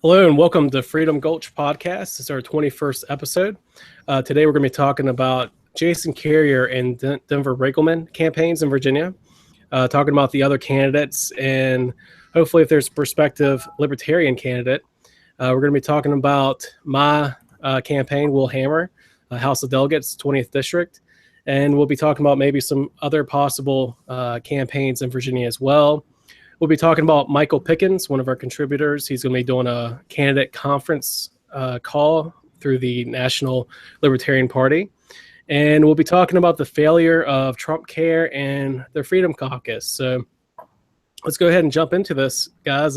Hello and welcome to Freedom Gulch podcast. It's our 21st episode. Today we're going to be talking about Jason Carrier and Denver Riggleman campaigns in Virginia, talking about the other candidates, and hopefully if there's a prospective libertarian candidate. We're going to be talking about my campaign, Will Hammer, House of Delegates, 20th District, and we'll be talking about maybe some other possible campaigns in Virginia as well. We'll be talking about Michael Pickens, one of our contributors. He's going to be doing a candidate conference call through the National Libertarian Party. And we'll be talking about the failure of Trumpcare and the Freedom Caucus. So let's go ahead and jump into this, guys.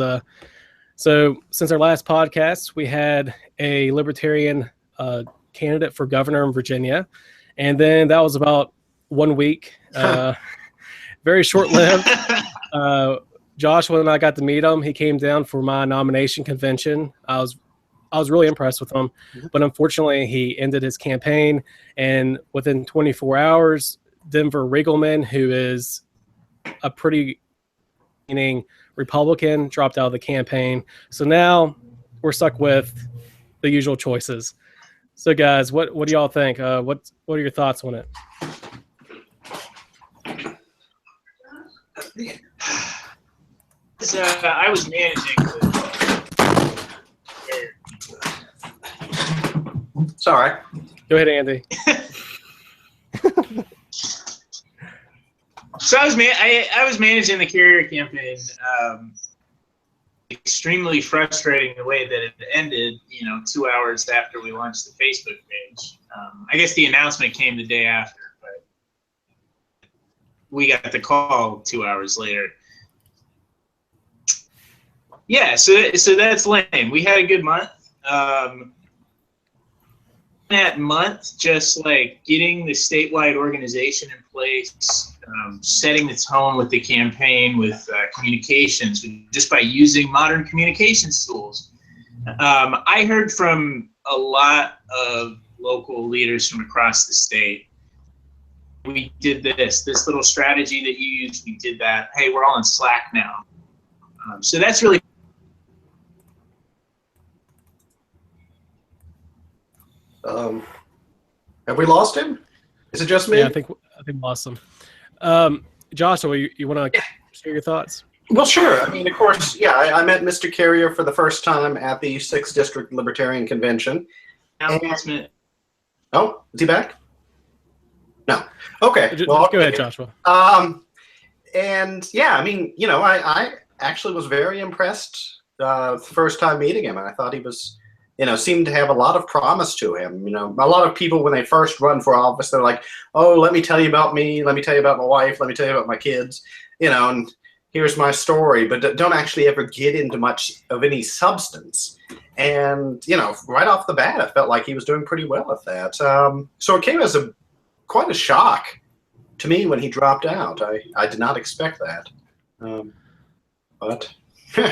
So since our last podcast, we had a libertarian candidate for governor in Virginia. And then that was about 1 week. Very short-lived. Joshua and I got to meet him. He came down for my nomination convention. I was really impressed with him, but unfortunately he ended his campaign, and within 24 hours, Denver Riggleman, who is a pretty leaning Republican, dropped out of the campaign. So now we're stuck with the usual choices. So guys, what do y'all think? What are your thoughts on it? So I was managing It's all right. Go ahead, Andy. So I was managing the Carrier campaign. Extremely frustrating the way that it ended. 2 hours after we launched the Facebook page. I guess the announcement came the day after, but we got the call 2 hours later. Yeah, so that's lame. We had a good month. That month, just like getting the statewide organization in place, setting the tone with the campaign, with communications, just by using modern communications tools. I heard from a lot of local leaders from across the state. We did this little strategy that you used. We did that. Hey, we're all in Slack now. So that's really. Have we lost him? Is it just me? Yeah, I think we lost him. Joshua, you want to share your thoughts? Well, sure. I mean, of course, yeah. I met Mr. Carrier for the first time at the 6th District Libertarian Convention. Announcement. Oh, is he back? No. Okay. Well, go ahead, Joshua. And yeah, I mean, I actually was very impressed the first time meeting him, and I thought he was. Seemed to have a lot of promise to him. A lot of people, when they first run for office, they're like, oh, let me tell you about me. Let me tell you about my wife. Let me tell you about my kids, and here's my story, but don't actually ever get into much of any substance. And, right off the bat, I felt like he was doing pretty well at that. So it came as quite a shock to me when he dropped out. I did not expect that. But...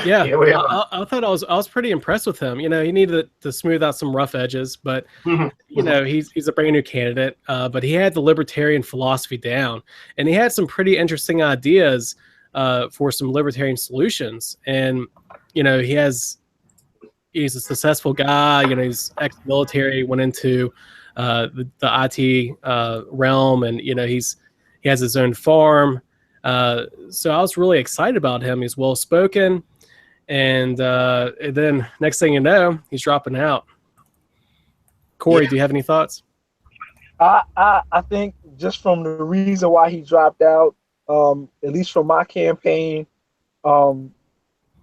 Yeah, I thought I was pretty impressed with him. He needed to smooth out some rough edges, but he's a brand new candidate. But he had the libertarian philosophy down, and he had some pretty interesting ideas for some libertarian solutions. And he's a successful guy. He's ex-military, went into the IT realm, and he has his own farm. So I was really excited about him. He's well spoken. And then next thing you know, he's dropping out. Corey, do you have any thoughts? I think just from the reason why he dropped out, at least from my campaign,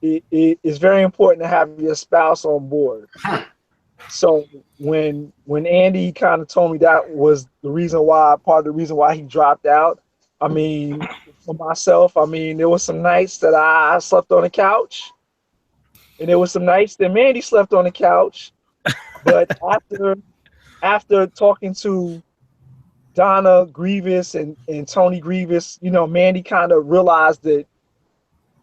it is very important to have your spouse on board. So when Andy kind of told me that was part of the reason why he dropped out, I mean, for myself, there was some nights that I slept on the couch. And there was some nights that Mandy slept on the couch, but after talking to Donna Grievous and Tony Grievous, Mandy kind of realized that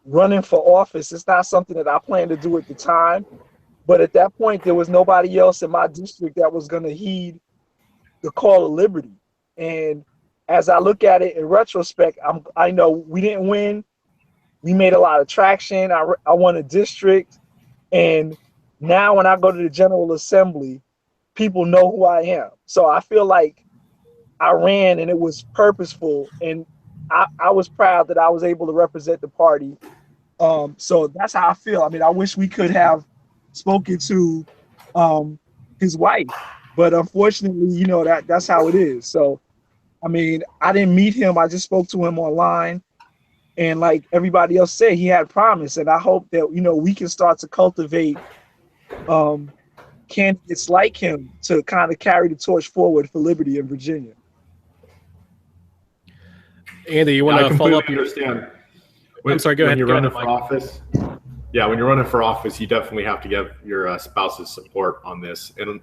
running for office is not something that I planned to do at the time. But at that point, there was nobody else in my district that was going to heed the call of liberty. And as I look at it in retrospect, I know we didn't win. We made a lot of traction. I won a district. And now when I go to the General Assembly, people know who I am. So I feel like I ran and it was purposeful, and I was proud that I was able to represent the party. So that's how I feel. I mean, I wish we could have spoken to his wife, but unfortunately, you know, that's how it is. So, I mean, I didn't meet him. I just spoke to him online. And like everybody else said, he had promise. And I hope that, you know, we can start to cultivate candidates like him to kind of carry the torch forward for liberty in Virginia. Andy, you want to follow up? Understand. I'm sorry, go ahead. When you're running for office, when you're running for office, you definitely have to get your spouse's support on this. And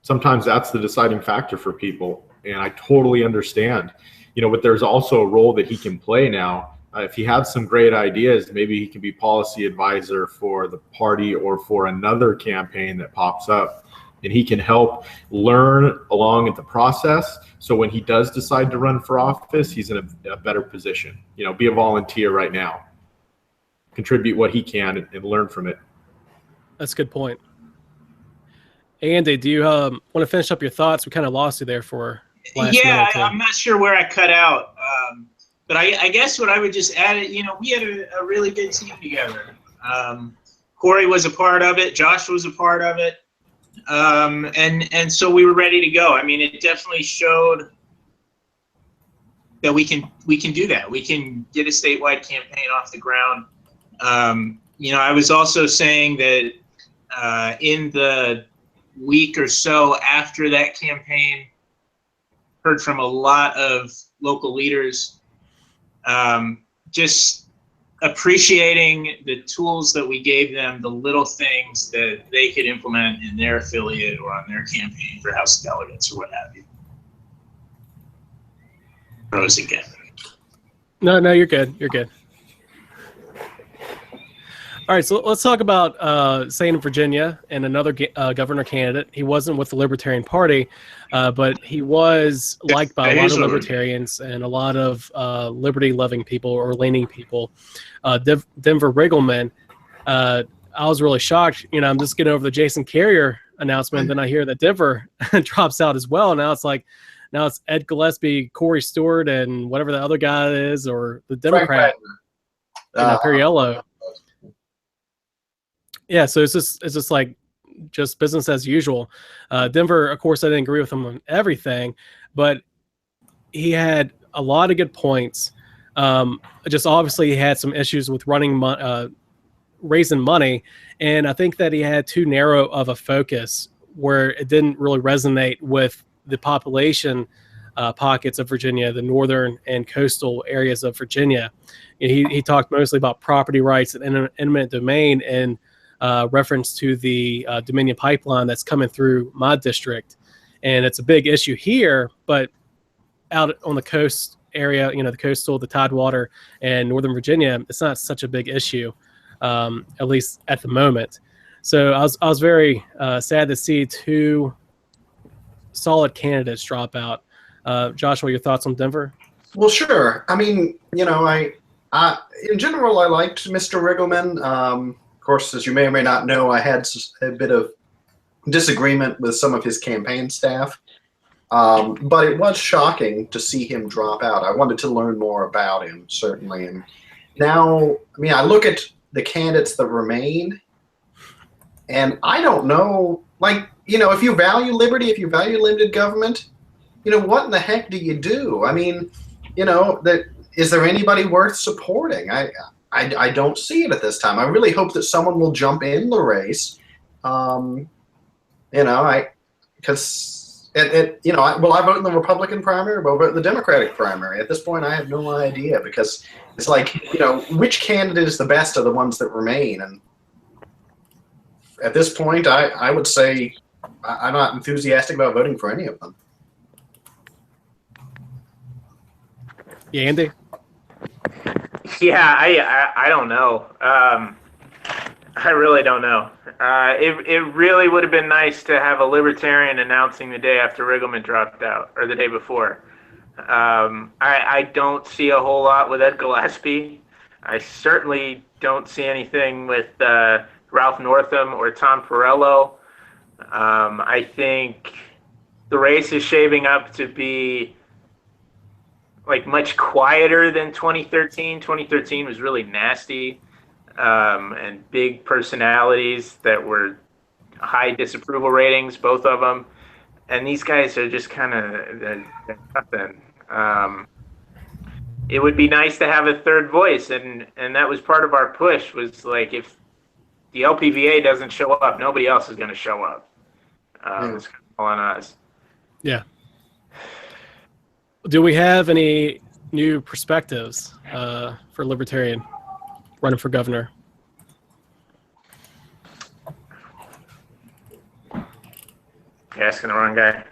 sometimes that's the deciding factor for people. And I totally understand, you know, but there's also a role that he can play now. If he has some great ideas, maybe he can be policy advisor for the party or for another campaign that pops up. And he can help learn along at the process. So when he does decide to run for office, he's in a better position. You know, be a volunteer right now. Contribute what he can and learn from it. That's a good point. Andy, do you want to finish up your thoughts? We kind of lost you there for last minute. I'm not sure where I cut out. But I guess what I would just add, you know, we had a really good team together. Corey was a part of it. Josh was a part of it. And so we were ready to go. I mean, it definitely showed that we can do that. We can get a statewide campaign off the ground. You know, I was also saying that in the week or so after that campaign, heard from a lot of local leaders, just appreciating the tools that we gave them, the little things that they could implement in their affiliate or on their campaign for House of Delegates or what have you. Rose again. No, you're good. You're good. All right, so let's talk about staying in Virginia and another governor candidate. He wasn't with the Libertarian Party, but he was liked by a lot of libertarians and a lot of liberty-loving people or leaning people. Denver Riggleman, I was really shocked. You know, I'm just getting over the Jason Carrier announcement, then I hear that Denver drops out as well. Now it's Ed Gillespie, Corey Stewart, and whatever the other guy is, or the Democrat, Perriello. Yeah, so it's just like just business as usual. Denver, of course, I didn't agree with him on everything, but he had a lot of good points. Just obviously he had some issues with raising money, and I think that he had too narrow of a focus where it didn't really resonate with the population pockets of Virginia, the northern and coastal areas of Virginia. And he talked mostly about property rights and eminent domain and reference to the Dominion pipeline that's coming through my district. And it's a big issue here, but out on the coast area, you know, the coastal, the Tidewater, and Northern Virginia, it's not such a big issue, at least at the moment. So I was very sad to see two solid candidates drop out. Joshua, your thoughts on Denver? Well, sure. I mean, you know, I in general, I liked Mr. Riggleman. Of course, as you may or may not know, I had a bit of disagreement with some of his campaign staff. But it was shocking to see him drop out. I wanted to learn more about him, certainly. And now, I mean, I look at the candidates that remain, and I don't know, like, you know, if you value liberty, if you value limited government, you know, what in the heck do you do? I mean, you know, is there anybody worth supporting? I don't see it at this time. I really hope that someone will jump in the race. You know, because you know, will I vote in the Republican primary or will I vote in the Democratic primary? At this point, I have no idea, because it's like, you know, which candidate is the best of the ones that remain? And at this point, I would say I'm not enthusiastic about voting for any of them. Yeah, Andy? Yeah, I don't know. I really don't know. It really would have been nice to have a libertarian announcing the day after Riggleman dropped out, or the day before. I don't see a whole lot with Ed Gillespie. I certainly don't see anything with Ralph Northam or Tom Perello. I think the race is shaping up to be like much quieter than 2013. 2013 was really nasty, and big personalities that were high disapproval ratings, both of them. And these guys are just kind of nothing. It would be nice to have a third voice, and that was part of our push, was like, if the LPVA doesn't show up, nobody else is going to show up. It's kind of all on us. Yeah. Do we have any new perspectives for Libertarian running for governor? You're asking the wrong guy.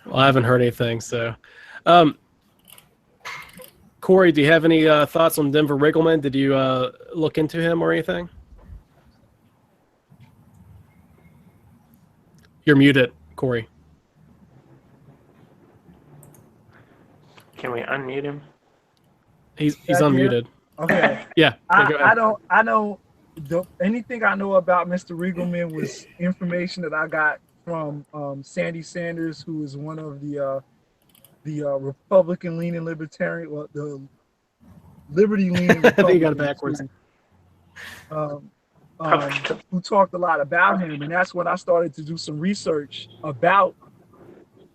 Well, I haven't heard anything. So, Corey, do you have any thoughts on Denver Riggleman? Did you look into him or anything? You're muted, Corey. Can we unmute him? He's unmuted. Okay. Yeah. Go ahead. I don't. Anything I know about Mr. Riggleman was information that I got from Sandy Sanders, who is one of the Republican-leaning libertarian, well, the liberty-leaning. I think you got it backwards. Who talked a lot about him, and that's when I started to do some research about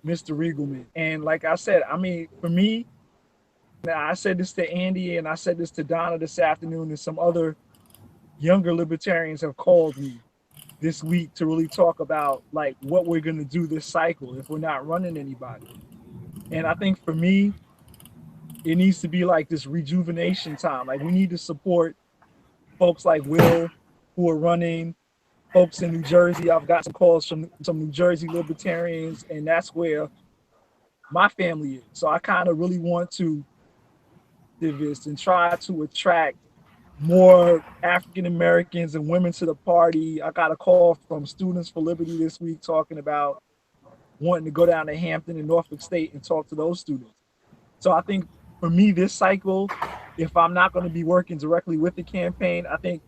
Mr. Riggleman. And like I said, I mean, for me, I said this to Andy and I said this to Donna this afternoon, and some other younger libertarians have called me this week to really talk about like what we're going to do this cycle if we're not running anybody. And I think for me, it needs to be like this rejuvenation time. Like, we need to support folks like Will who are running, folks in New Jersey. I've got some calls from some New Jersey libertarians, and that's where my family is. So I kind of really want to do this and try to attract more African Americans and women to the party. I got a call from Students for Liberty this week talking about wanting to go down to Hampton and Norfolk State and talk to those students. So I think for me, this cycle, if I'm not going to be working directly with the campaign, I think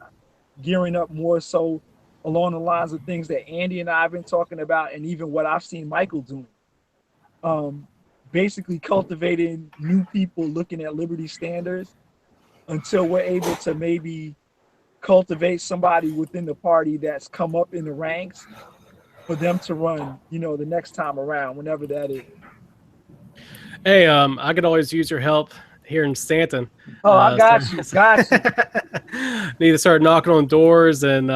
gearing up more so along the lines of things that Andy and I have been talking about, and even what I've seen Michael doing. Basically cultivating new people looking at liberty standards until we're able to maybe cultivate somebody within the party that's come up in the ranks for them to run, you know, the next time around, whenever that is. Hey, I could always use your help here in Stanton. Oh, I got you. Need to start knocking on doors and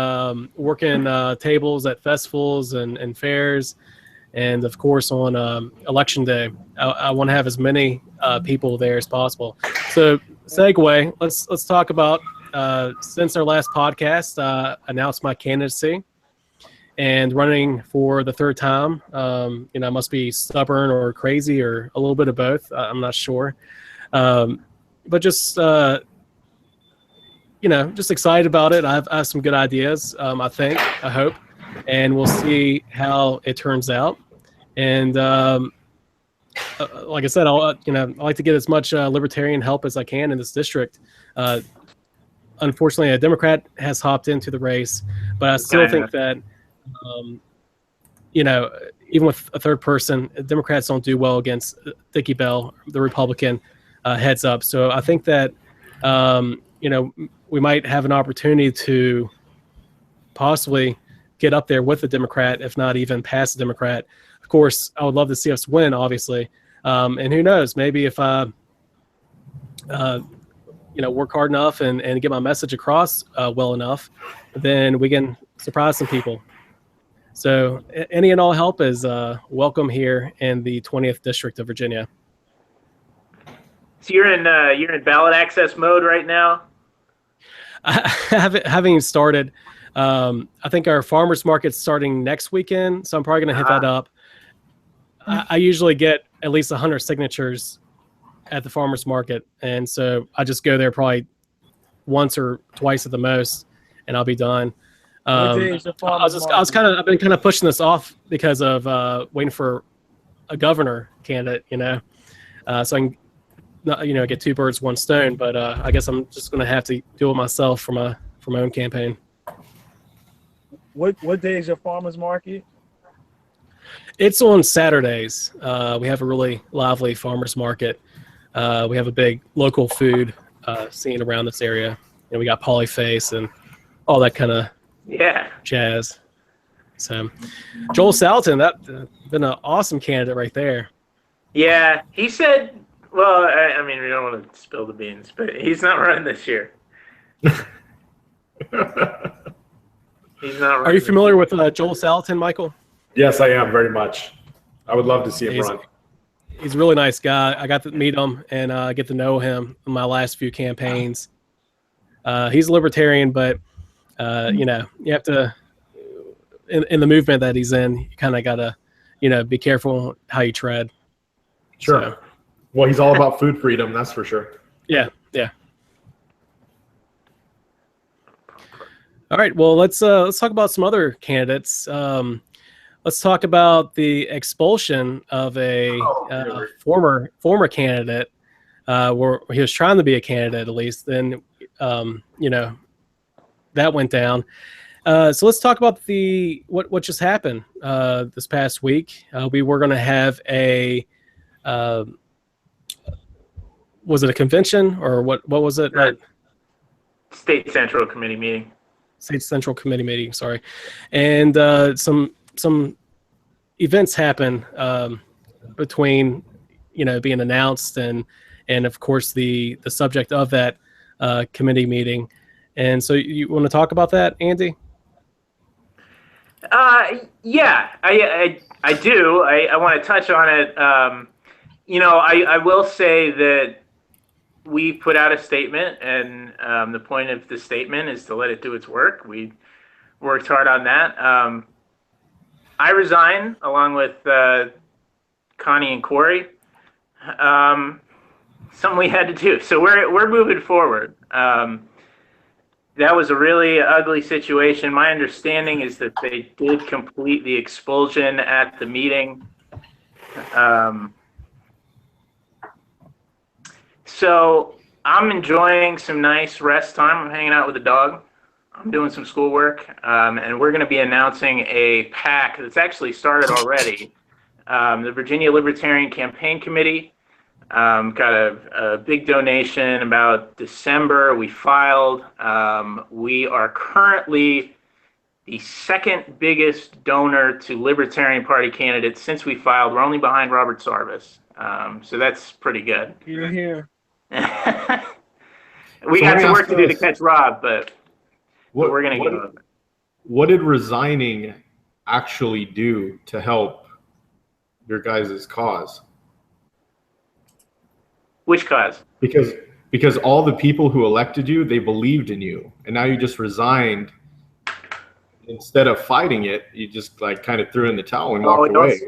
working tables at festivals and fairs. And of course, on election day, I want to have as many people there as possible. So, segue. Let's talk about since our last podcast, announced my candidacy and running for the third time. I must be stubborn or crazy or a little bit of both. I'm not sure, but just just excited about it. I have some good ideas. I hope, and we'll see how it turns out. And like I said, I like to get as much libertarian help as I can in this district. Unfortunately, a Democrat has hopped into the race, but I still think that, even with a third person, Democrats don't do well against Dickie Bell, the Republican, heads up. So I think that, we might have an opportunity to possibly get up there with the Democrat, if not even pass the Democrat. Of course, I would love to see us win, obviously. And who knows, maybe if I, work hard enough and get my message across well enough, then we can surprise some people. So any and all help is welcome here in the 20th District of Virginia. So you're in ballot access mode right now? I haven't started. I think our farmers market's starting next weekend, so I'm probably going to hit that up. I usually get at least 100 signatures at the farmers market, and so I just go there probably once or twice at the most, and I'll be done. I've been kind of pushing this off because of waiting for a governor candidate, so I can not, get two birds, one stone. But I guess I'm just going to have to do it myself for my own campaign. What day is your farmers market? It's on Saturdays. We have a really lively farmers market. We have a big local food scene around this area. And we got Polyface and all that kind of jazz. So Joel Salatin, that's been an awesome candidate right there. Yeah, he said, well, I mean, we don't want to spill the beans, but he's not running this year. He's not running. Are you familiar with Joel Salatin, Michael? Yes, I am very much. I would love to see him run. He's a really nice guy. I got to meet him and get to know him in my last few campaigns. He's a libertarian, but you have to, in the movement that he's in, you kind of got to, be careful how you tread. Sure. So, well, he's all about food freedom, that's for sure. Yeah. All right. Well, let's talk about some other candidates. Let's talk about the expulsion of a former candidate, where he was trying to be a candidate at least. Then, that went down. So let's talk about what just happened this past week. We were going to have a was it a convention or what was it? State Central Committee meeting. State Central Committee meeting. Sorry, and some events happen between being announced and of course the subject of that committee meeting. And so you want to talk about that, Andy? Yeah, I do. I want to touch on it. I will say that we put out a statement, and the point of the statement is to let it do its work. We worked hard on that. I resign along with Connie and Corey. Something we had to do. So we're moving forward. That was a really ugly situation. My understanding is that they did complete the expulsion at the meeting. So I'm enjoying some nice rest time. I'm hanging out with the dog. I'm doing some schoolwork, and we're going to be announcing a PAC that's actually started already. The Virginia Libertarian Campaign Committee got a big donation about December. We filed. We are currently the second biggest donor to Libertarian Party candidates since we filed. We're only behind Robert Sarvis. So that's pretty good. You're here. We got some work to do to catch Rob, but we're going to get on it. What did resigning actually do to help your guys' cause? Which cause? Because all the people who elected you, they believed in you, and now you just resigned. Instead of fighting it, you just kind of threw in the towel and walked away.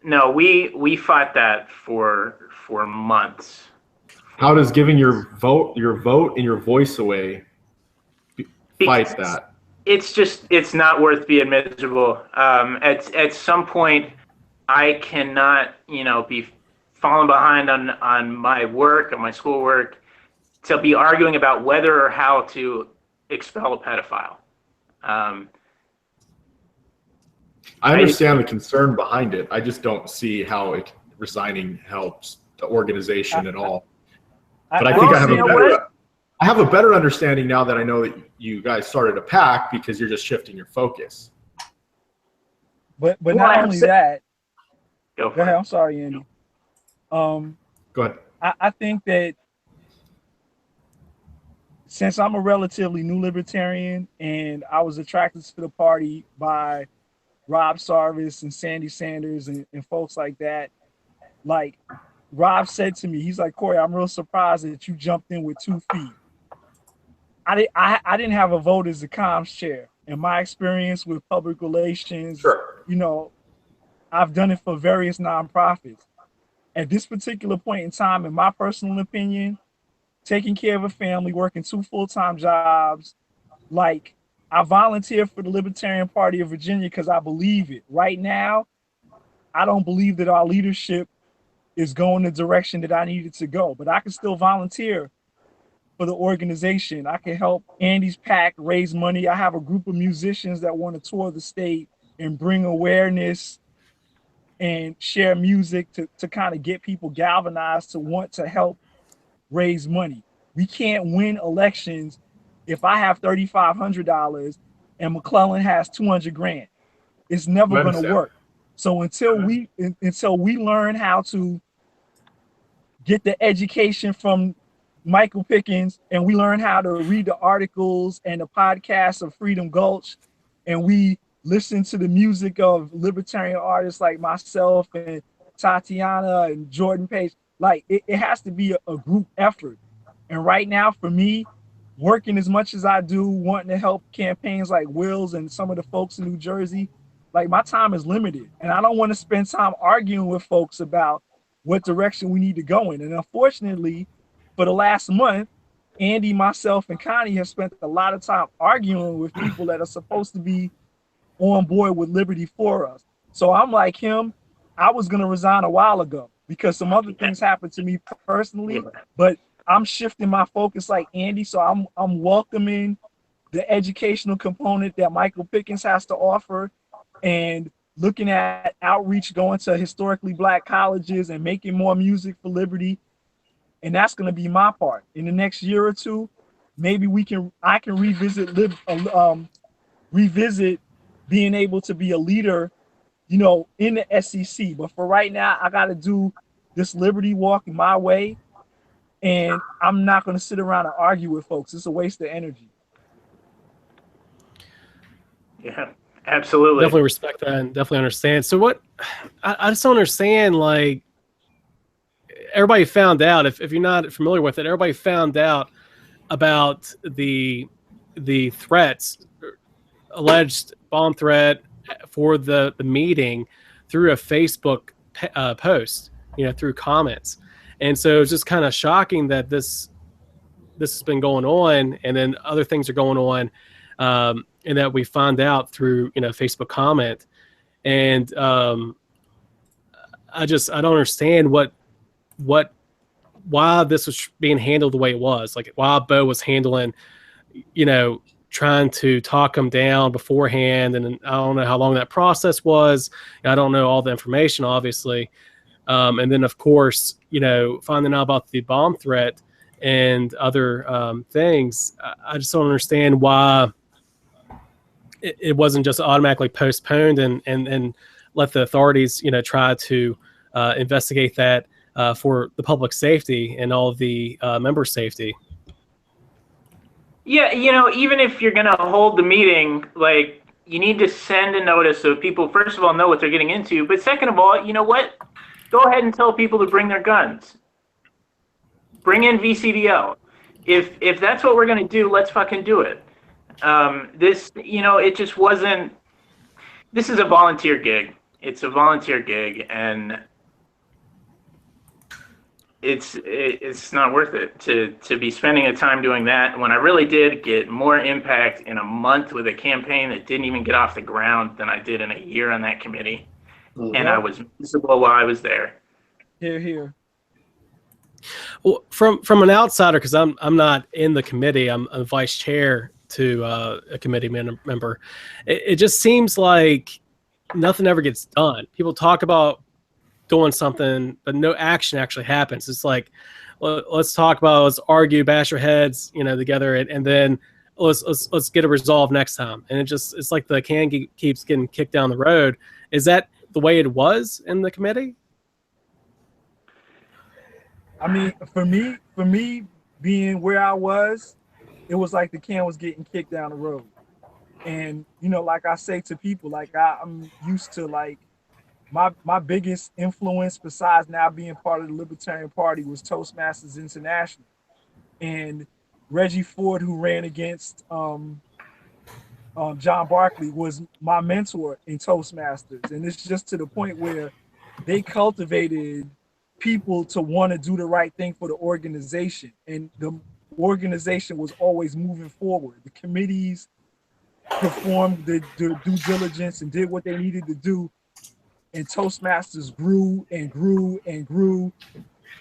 No, we fought that for months. How does giving your vote and your voice away fight that? It's not worth being miserable. At some point, I cannot be falling behind on my work, on my schoolwork, to be arguing about whether or how to expel a pedophile. I understand the concern behind it. I just don't see how resigning helps the organization at all. But I think I have a better understanding now that I know that you guys started a PAC because you're just shifting your focus. But not only that. Go ahead. I'm sorry, Andy. Go ahead. I think that since I'm a relatively new libertarian and I was attracted to the party by Rob Sarvis and Sandy Sanders and folks like that, like Rob said to me, he's like, Corey, I'm real surprised that you jumped in with 2 feet. I didn't have a vote as the comms chair. In my experience with public relations, sure, I've done it for various nonprofits. At this particular point in time, in my personal opinion, taking care of a family, working 2 full-time jobs, I volunteered for the Libertarian Party of Virginia because I believe it. Right now, I don't believe that our leadership is going the direction that I needed to go. But I can still volunteer for the organization. I can help Andy's PAC raise money. I have a group of musicians that want to tour the state and bring awareness and share music to kind of get people galvanized to want to help raise money. We can't win elections if I have $3,500 and McClellan has 200 grand. It's never going to work. So until we learn how to get the education from Michael Pickens, and we learn how to read the articles and the podcasts of Freedom Gulch, and we listen to the music of libertarian artists like myself and Tatiana and Jordan Page, like it has to be a group effort. And right now, for me, working as much as I do, wanting to help campaigns like Will's and some of the folks in New Jersey, like my time is limited, and I don't want to spend time arguing with folks about what direction we need to go in. And unfortunately, for the last month, Andy, myself, and Connie have spent a lot of time arguing with people that are supposed to be on board with liberty for us. So I'm like him. I was going to resign a while ago because some other things happened to me personally, but I'm shifting my focus like Andy. So I'm welcoming the educational component that Michael Pickens has to offer, and looking at outreach, going to historically Black colleges and making more music for liberty. And that's going to be my part. In the next year or two, maybe I can revisit being able to be a leader, in the SEC. But for right now, I got to do this liberty walk my way, and I'm not going to sit around and argue with folks. It's a waste of energy. Yeah, absolutely. Definitely respect that and definitely understand. So what I just don't understand, like, everybody found out, if you're not familiar with it, everybody found out about the threats, alleged bomb threat for the meeting through a Facebook post, through comments. And so it's just kind of shocking that this has been going on, and then other things are going on, and that we find out through Facebook comment. And I don't understand why this was being handled the way it was, like why Bo was handling, trying to talk him down beforehand. And I don't know how long that process was. I don't know all the information, obviously. And then, of course, finding out about the bomb threat and other things. I just don't understand why it wasn't just automatically postponed and let the authorities, try to investigate that for the public safety and all of the member safety. Yeah, even if you're going to hold the meeting, like, you need to send a notice so people, first of all, know what they're getting into. But second of all, you know what? Go ahead and tell people to bring their guns. Bring in VCDL. If that's what we're going to do, let's fucking do it. It just wasn't. This is a volunteer gig. It's a volunteer gig, and it's not worth it to be spending the time doing that when I really did get more impact in a month with a campaign that didn't even get off the ground than I did in a year on that committee. Mm-hmm. And I was miserable while I was there. Here. Well, from an outsider, because I'm not in the committee, I'm a vice chair to a committee member. It just seems like nothing ever gets done. People talk about doing something, but no action actually happens. It's like, let's talk about, let's argue, bash our heads, together, and then let's get a resolve next time. And it's like the can keeps getting kicked down the road. Is that the way it was in the committee? I mean, for me being where I was, it was like the can was getting kicked down the road. And, like I say to people, like I'm used to, like, my biggest influence besides now being part of the Libertarian Party was Toastmasters International. And Reggie Ford, who ran against John Barkley, was my mentor in Toastmasters. And it's just to the point where they cultivated people to want to do the right thing for the organization. And the organization was always moving forward. The committees performed the due diligence and did what they needed to do. and Toastmasters grew and grew and grew.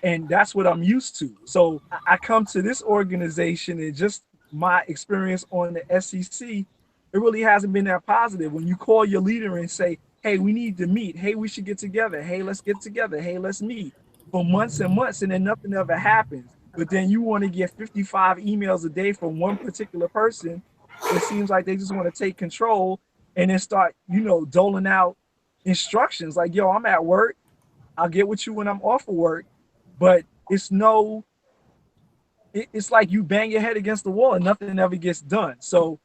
And that's what I'm used to. So I come to this organization, and just my experience on the SEC, it really hasn't been that positive. When you call your leader and say, hey, we need to meet. Hey, we should get together. Hey, let's get together. Hey, let's meet, for months and months, and then nothing ever happens. But then you want to get 55 emails a day from one particular person. It seems like they just want to take control and then start, doling out instructions like, yo, I'm at work. I'll get with you when I'm off of work. But it's like you bang your head against the wall and nothing ever gets done. So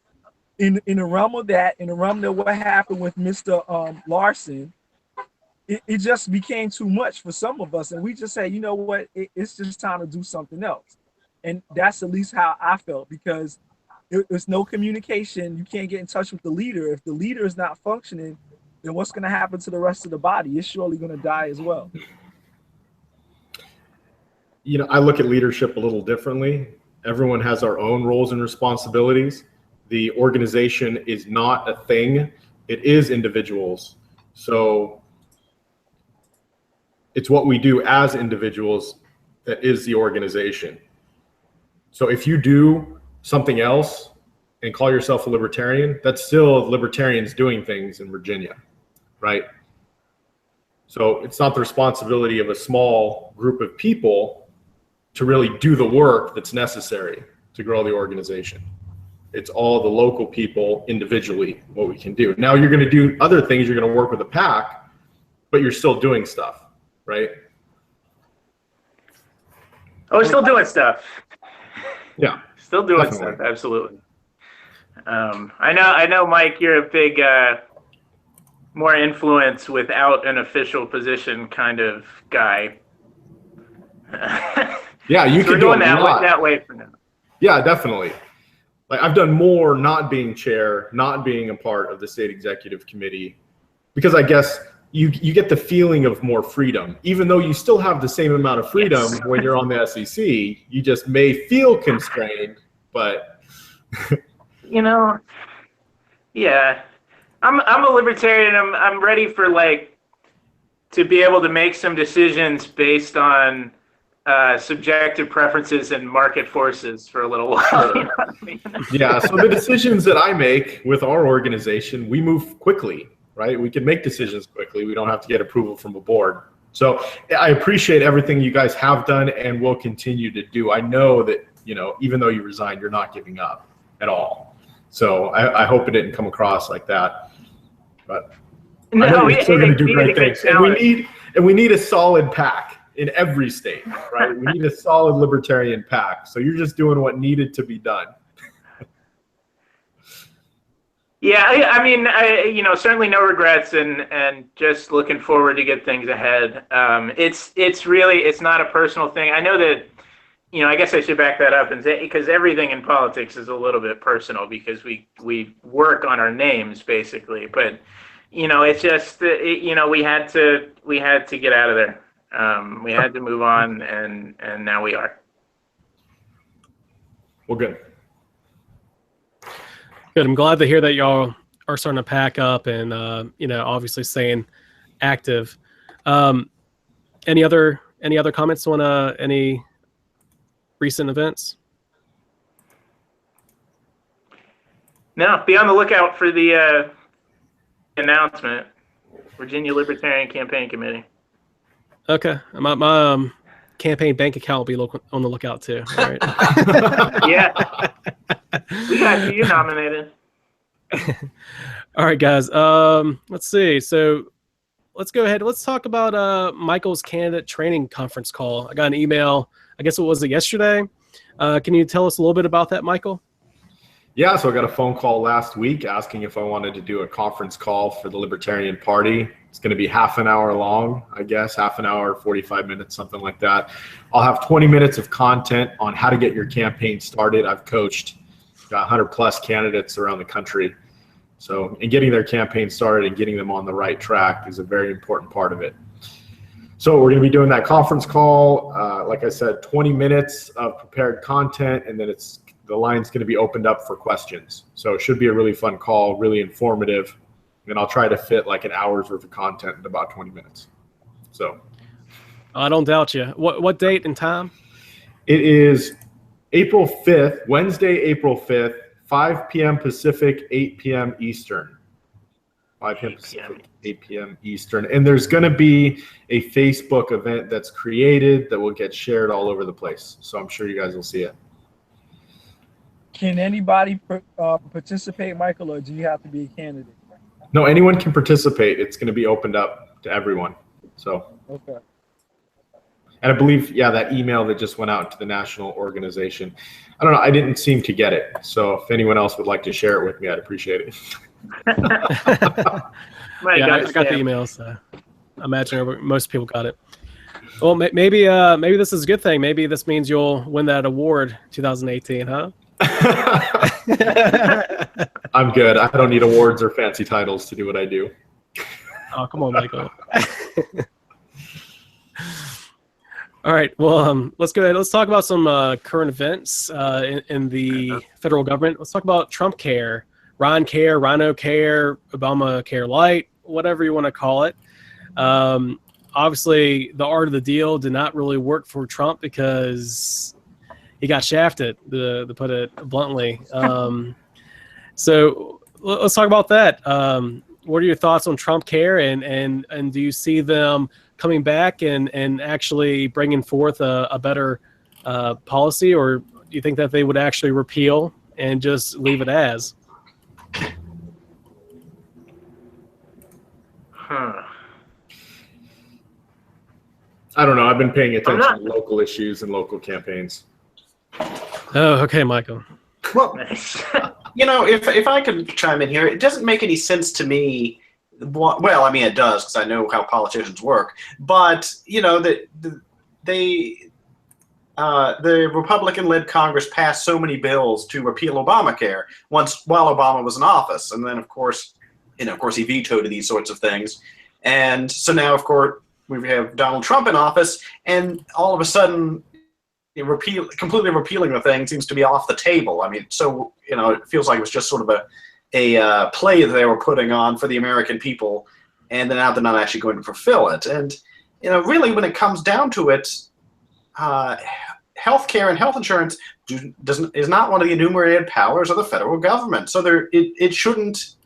in the realm of that, in the realm of what happened with Mr. Larson, it just became too much for some of us. And we just said, you know what, it's just time to do something else. And that's at least how I felt, because there's no communication. You can't get in touch with the leader. If the leader is not functioning, then what's going to happen to the rest of the body? It's surely going to die as well. I look at leadership a little differently. Everyone has our own roles and responsibilities. The organization is not a thing. It is individuals. So it's what we do as individuals that is the organization. So if you do something else and call yourself a libertarian, that's still libertarians doing things in Virginia, right? So it's not the responsibility of a small group of people to really do the work that's necessary to grow the organization. It's all the local people individually, what we can do. Now you're going to do other things. You're going to work with a PAC, but you're still doing stuff, right? Oh, we're still doing stuff. Yeah. Still doing definitely. stuff. Absolutely. I know, Mike, you're a big, more influence without an official position kind of guy. Yeah, you can do it that way for now. Yeah, definitely. Like I've done more not being chair, not being a part of the state executive committee, because I guess you get the feeling of more freedom, even though you still have the same amount of freedom when you're on the SEC. You just may feel constrained, but yeah, I'm a libertarian. I'm ready for to be able to make some decisions based on subjective preferences and market forces for a little while. You know what I mean? Yeah, so the decisions that I make with our organization, we move quickly, right? We can make decisions quickly. We don't have to get approval from a board. So I appreciate everything you guys have done and will continue to do. I know that, even though you resigned, you're not giving up at all. So I hope it didn't come across like that. But I know you're still going to do great things. And we need a solid PAC in every state, right? We need a solid libertarian PAC. So you're just doing what needed to be done. Yeah, I mean, certainly no regrets, and just looking forward to get things ahead. It's not a personal thing. I know that, I guess I should back that up and say, because everything in politics is a little bit personal because we work on our names basically. But it's just we had to get out of there. We had to move on, and now we are. Well, good. Good. I'm glad to hear that y'all are starting to pack up and, obviously staying active. Any other comments on any recent events? No, be on the lookout for the announcement. Virginia Libertarian Campaign Committee. Okay. My campaign bank account will be on the lookout too. All right. Yeah. We got you nominated. All right, guys. Let's see. So let's go ahead. Let's talk about Michael's candidate training conference call. I got an email. I guess it was yesterday. Can you tell us a little bit about that, Michael? Yeah, so I got a phone call last week asking if I wanted to do a conference call for the Libertarian Party. It's going to be half an hour long, I guess, half an hour, 45 minutes, something like that. I'll have 20 minutes of content on how to get your campaign started. I've coached 100 plus candidates around the country. So, and getting their campaign started and getting them on the right track is a very important part of it. So we're going to be doing that conference call. Like I said, 20 minutes of prepared content, and then the line's going to be opened up for questions. So it should be a really fun call, really informative. and I'll try to fit like an hour's worth of content in about 20 minutes. So I don't doubt you. What date and time? it is April 5th, Wednesday, April 5th, 5 p.m. Pacific, 8 p.m. Eastern. 5 p.m. Pacific, 8 p.m. Eastern. And there's going to be a Facebook event that's created that will get shared all over the place. So I'm sure you guys will see it. Can anybody participate, Michael, or do you have to be a candidate? No, anyone can participate. It's going to be opened up to everyone. So, okay. And I believe, yeah, that email that just went out to the national organization, I don't know, I didn't seem to get it. So if anyone else would like to share it with me, I'd appreciate it. Yeah, I got the emails. So I imagine most people got it. Well, maybe this is a good thing. Maybe this means you'll win that award 2018, huh? I'm good. I don't need awards or fancy titles to do what I do. Oh, come on, Michael. All right. Well, let's go ahead. Let's talk about some current events in the federal government. Let's talk about Trumpcare, Ron Care, Rhino Care, Obama Care Light, whatever you want to call it. Obviously, the art of the deal did not really work for Trump because he got shafted, to put it bluntly. So let's talk about that. What are your thoughts on Trumpcare, and do you see them coming back and actually bringing forth a better policy, or do you think that they would actually repeal and just leave it as? I don't know. I've been paying attention to local issues and local campaigns. Oh, okay, Michael. Well, you know, if I could chime in here, it doesn't make any sense to me. Well, I mean, it does because I know how politicians work. But you know that the Republican-led Congress passed so many bills to repeal Obamacare while Obama was in office, and then of course he vetoed these sorts of things, and so now of course we have Donald Trump in office, and all of a sudden, completely repealing the thing seems to be off the table. I mean, so it feels like it was just sort of a play that they were putting on for the American people, and then now they're not actually going to fulfill it. And really, when it comes down to it, health care and health insurance is not one of the enumerated powers of the federal government. So it shouldn't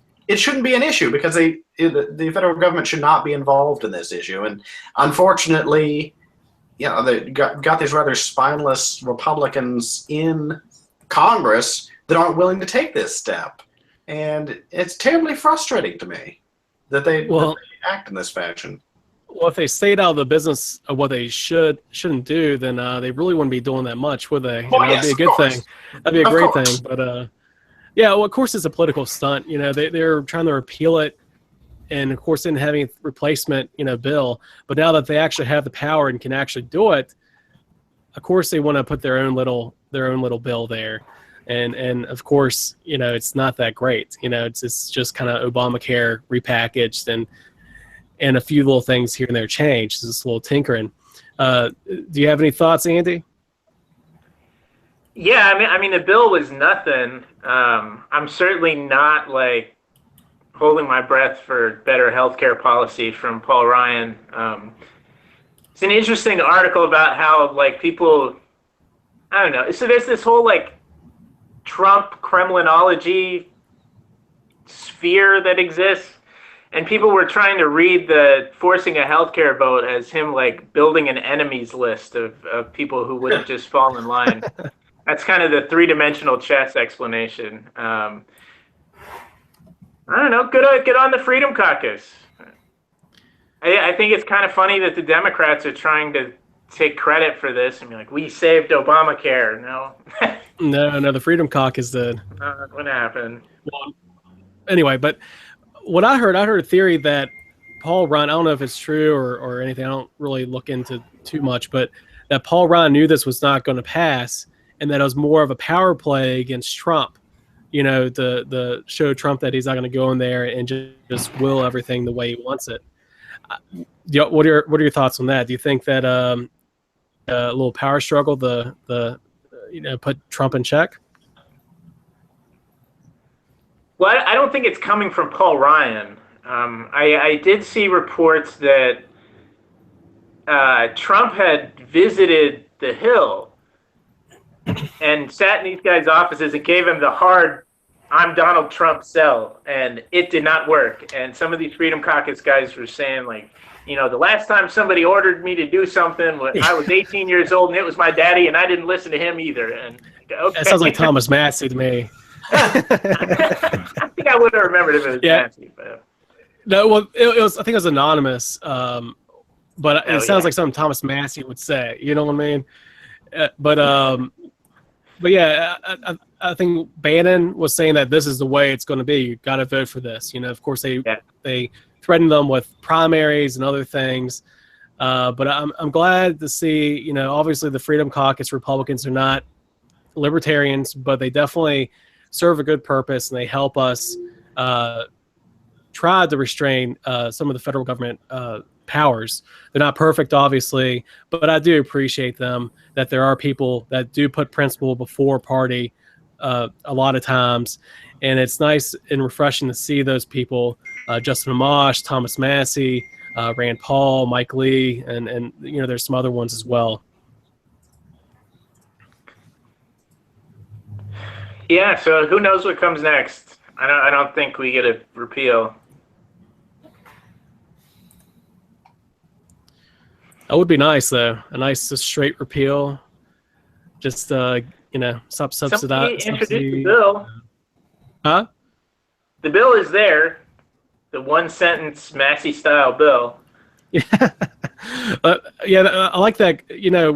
be an issue because the federal government should not be involved in this issue. And unfortunately, they got these rather spineless Republicans in Congress that aren't willing to take this step. And it's terribly frustrating to me that they act in this fashion. Well, if they stayed out of the business of what they shouldn't do, then they really wouldn't be doing that much, would they? That'd be a good thing. That'd be a great thing. But yeah, well, of course, it's a political stunt. They're trying to repeal it, and of course, didn't have any replacement, bill. But now that they actually have the power and can actually do it, of course, they want to put their own little bill there. And of course, it's not that great. It's just kind of Obamacare repackaged and a few little things here and there changed. Just a little tinkering. Do you have any thoughts, Andy? Yeah, I mean, the bill was nothing. I'm certainly not holding my breath for better healthcare policy from Paul Ryan. It's an interesting article about how people, I don't know. So there's this whole Trump Kremlinology sphere that exists, and people were trying to read the forcing a healthcare vote as him building an enemies list of people who wouldn't just fall in line. That's kind of the three-dimensional chess explanation. I don't know. Good on the Freedom Caucus. I think it's kind of funny that the Democrats are trying to take credit for this and be like, we saved Obamacare. No. No, the Freedom Caucus did. Not going to happen. Well, anyway, but what I heard a theory that Paul Ryan, I don't know if it's true or anything, I don't really look into too much, but that Paul Ryan knew this was not going to pass and that it was more of a power play against Trump, to show Trump that he's not going to go in there and just will everything the way he wants it. What are your thoughts on that? Do you think that a little power struggle, put Trump in check? Well, I don't think it's coming from Paul Ryan. I did see reports that Trump had visited the Hill and sat in these guys' offices and gave him the hard "I'm Donald Trump" sell, and it did not work. And some of these Freedom Caucus guys were saying, like, the last time somebody ordered me to do something when I was 18 years old, and it was my daddy, and I didn't listen to him either. And okay. That sounds like Thomas Massey to me. I think I would have remembered if it was Massey. But no, well, it was. I think it was anonymous, but it sounds like something Thomas Massey would say. You know what I mean? But yeah, I think Bannon was saying that this is the way it's going to be. You got to vote for this. Of course they threatened them with primaries and other things. But I'm glad to see. Obviously the Freedom Caucus Republicans are not libertarians, but they definitely serve a good purpose, and they help us try to restrain some of the federal government powers. They're not perfect, obviously, but I do appreciate them, that there are people that do put principle before party a lot of times. And it's nice and refreshing to see those people, Justin Amash, Thomas Massey, Rand Paul, Mike Lee, and there's some other ones as well. Yeah, so who knows what comes next? I don't think we get a repeal. That would be nice, though. A nice straight repeal. Just stop subsidizing. Somebody introduced the bill. Huh? The bill is there. The one-sentence Massey-style bill. Yeah. I like that.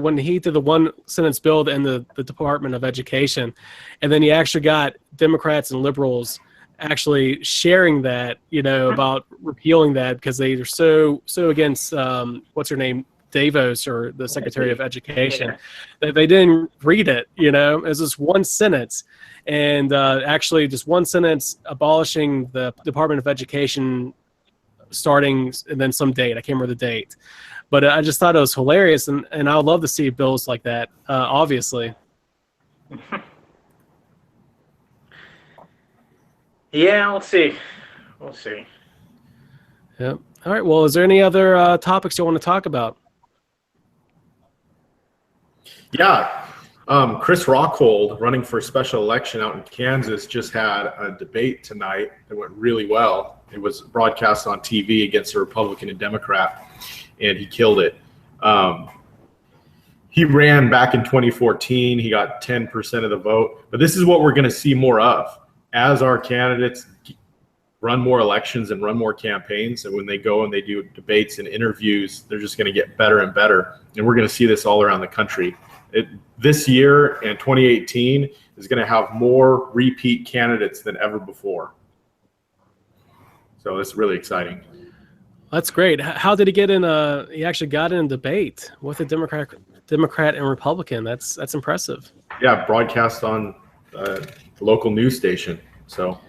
When he did the one-sentence bill in the Department of Education, and then he actually got Democrats and liberals actually sharing that, about repealing that, because they are so against what's her name, Davos, or the Secretary of Education, that they didn't read it. It was just one sentence, and actually just one sentence abolishing the Department of Education starting, and then some date. I can't remember the date, but I just thought it was hilarious, and I would love to see bills like that. Obviously. Yeah, we'll see. Yep. All right. Well, is there any other topics you want to talk about? Yeah. Chris Rockhold, running for a special election out in Kansas, just had a debate tonight that went really well. It was broadcast on TV against a Republican and Democrat, and he killed it. He ran back in 2014. He got 10% of the vote. But this is what we're going to see more of. As our candidates run more elections and run more campaigns, and when they go and they do debates and interviews, they're just going to get better and better. And we're going to see this all around the country. This year and 2018 is going to have more repeat candidates than ever before. So it's really exciting. That's great. How did he get in? He actually got in a debate with a Democrat and Republican. That's impressive. Yeah, broadcast on the local news station. So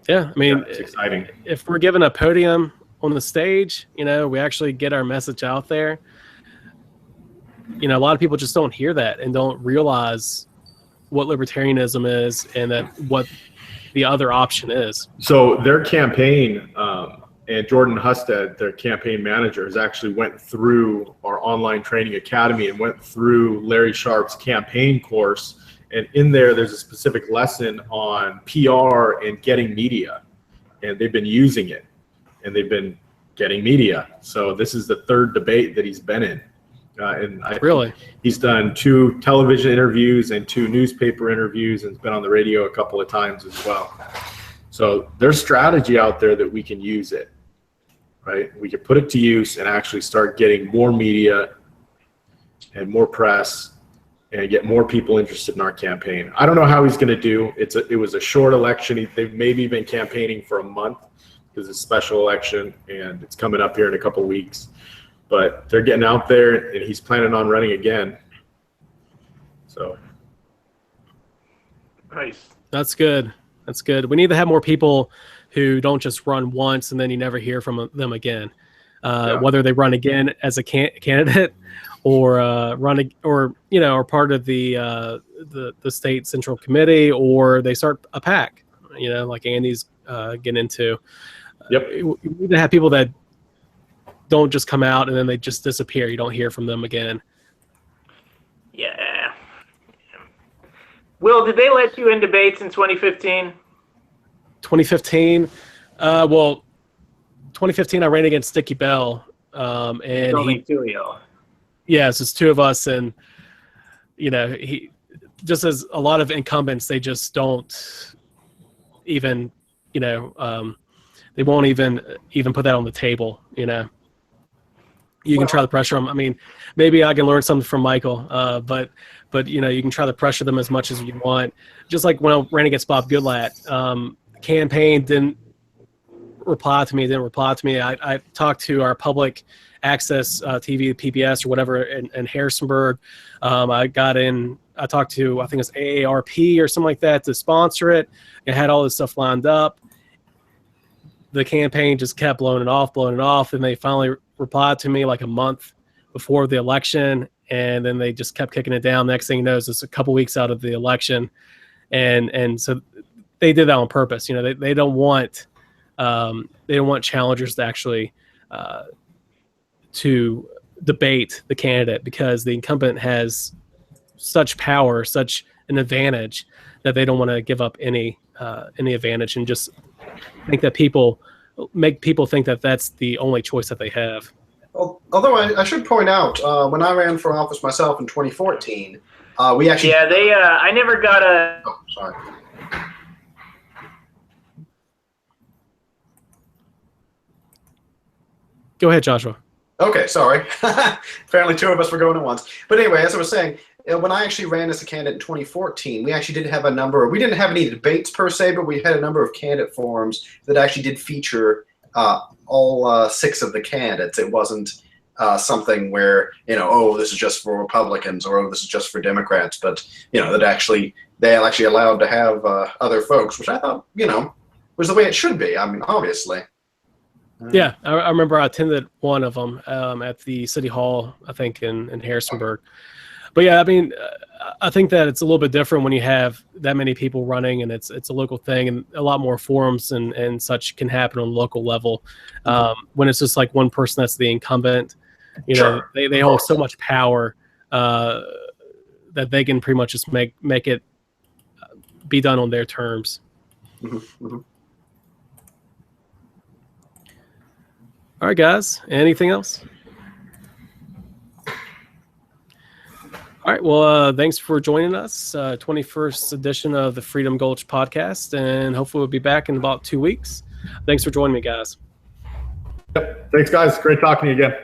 yeah, I mean, it's exciting. If we're given a podium on the stage, we actually get our message out there. A lot of people just don't hear that and don't realize what libertarianism is, and that what the other option is. So their campaign, and Jordan Husted, their campaign manager, has actually went through our online training academy and went through Larry Sharp's campaign course. And in there's a specific lesson on PR and getting media. And they've been using it, and they've been getting media. So this is the third debate that he's been in. Really? He's done 2 television interviews and 2 newspaper interviews, and has been on the radio a couple of times as well. So there's strategy out there that we can use it, right? We can put it to use and actually start getting more media and more press and get more people interested in our campaign. I don't know how he's going to do. It was a short election. They've maybe been campaigning for a month because it's a special election and it's coming up here in a couple of weeks. But they're getting out there, and he's planning on running again. So nice. That's good. That's good. We need to have more people who don't just run once and then you never hear from them again. Whether they run again as a candidate or are part of the state central committee, or they start a PAC, like Andy's getting into. Yep. You need to have people that don't just come out and then they just disappear. You don't hear from them again. Yeah. Will, did they let you in debates in 2015? 2015, well, 2015 I ran against Sticky Bell, and Only two of y'all. Yes, it's two of us, and he just as a lot of incumbents, they just don't even, they won't even put that on the table. You can try to pressure them. I mean, maybe I can learn something from Michael, but you can try to pressure them as much as you want. Just like when I ran against Bob Goodlatte, campaign didn't reply to me. I talked to our public access TV, PBS or whatever in Harrisonburg. I talked to, I think it's AARP or something like that to sponsor it. It had all this stuff lined up. The campaign just kept blowing it off. And they finally replied to me like a month before the election. And then they just kept kicking it down. Next thing you know, it's a couple weeks out of the election. And so they did that on purpose. They don't want challengers to actually to debate the candidate, because the incumbent has such power, such an advantage, that they don't want to give up any advantage and just think that make people think that that's the only choice that they have. Although I should point out, when I ran for office myself in 2014, we actually... Yeah, I never got a... Oh, sorry. Go ahead, Joshua. Okay, sorry. Apparently two of us were going at once. But anyway, as I was saying, when I actually ran as a candidate in 2014, we actually did have we didn't have any debates per se, but we had a number of candidate forums that actually did feature all 6 of the candidates. It wasn't something where, this is just for Republicans, or this is just for Democrats, but, that they actually allowed to have other folks, which I thought, was the way it should be. I mean, obviously. Yeah, I remember I attended one of them at the City Hall, I think, in Harrisonburg. But yeah, I mean, I think that it's a little bit different when you have that many people running, and it's a local thing, and a lot more forums and such can happen on the local level. When it's just like one person that's the incumbent, Sure. they hold so much power that they can pretty much just make it be done on their terms. Mm-hmm. Mm-hmm. All right, guys. Anything else? All right. Well, thanks for joining us. 21st edition of the Freedom Gulch podcast, and hopefully we'll be back in about 2 weeks. Thanks for joining me, guys. Yep. Thanks, guys. Great talking to you again.